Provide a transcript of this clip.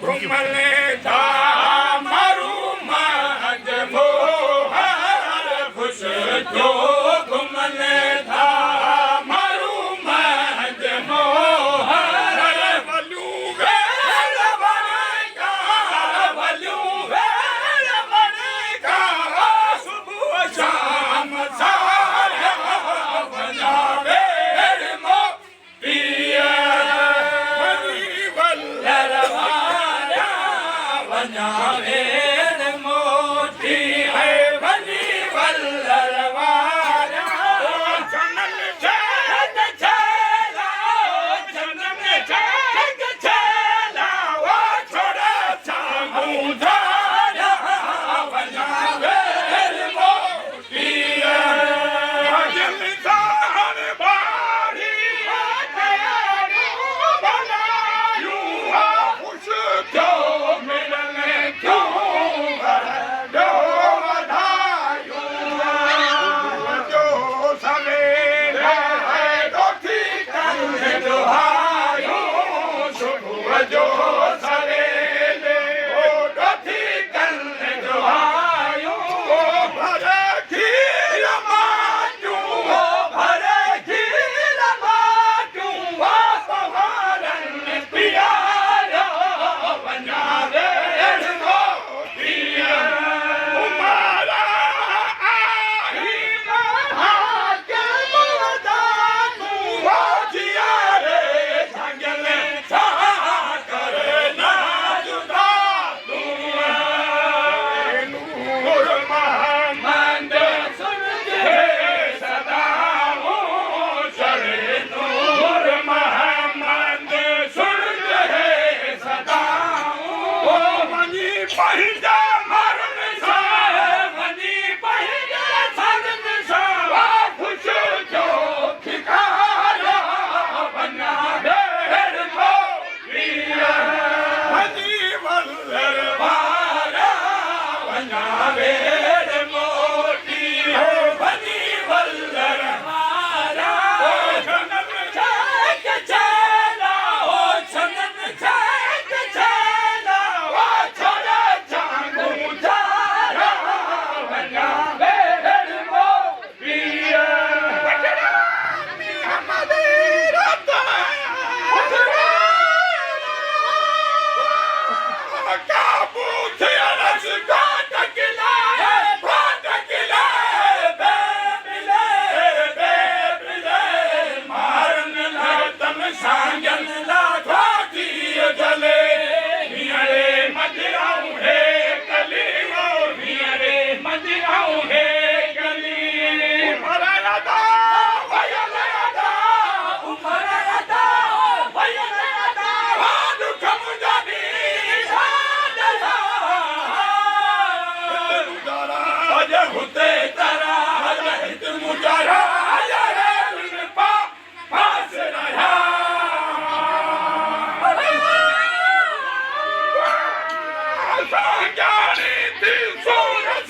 घुमले था मारू माज मोहर खुश जो घुमले था मारू माज मोहर वलू वेल बनेगा वलू वेल बनेगा सुबह शाम सारा बनावे मो पिया बनी वल्लरवाया बनावे मोटी है बनी वल्लरवाया जनम जग चला जनम जग चला वो छोड़ा चाहूं धारा बनावे मोटी है जलदार बारी बनायूं खुश क्यों मिलने क्यों दो बधायूं जो सवेरे है तो ठीक करने दुहायूं सुबह जो सवेरे हो तो ठीक करने दुहायूं भरे खीर माचूं भरे खीर माचूं पहाड़न पियारो बनावे मोतिया तुम्हारा आही महाके मदानू हो जिया रे जंगले छा करे ना जुदा तू नूर मोहम्मद सुन के सदा हो चले नूर मोहम्मद सुन के सदा हो मनी पहिजा मरण सा मनी पहिजा सदन सा खुश जो ठिकाना बना बेर मोरिया मनी वल्लरवाया बना बेर मोटी है बनी वल्लरवाया जनम जग चला ओ जनम जग चला ओ छोड़ा चांगू धारा बना बेर मोरिया हमदे रता काबूत अरस का टकला फाटकला बेबिले बेबिले मारन ला तम सांगन ला घाटी जले नियरे मजराऊ है कली ओ नियरे मजराऊ है कली मरदा वयलदा उमरदा वयलदा वादु खमुजानी सादला अजय हुते तरा अजय हित मुजारा अजय पा पास रहा सांगानी थी सूरज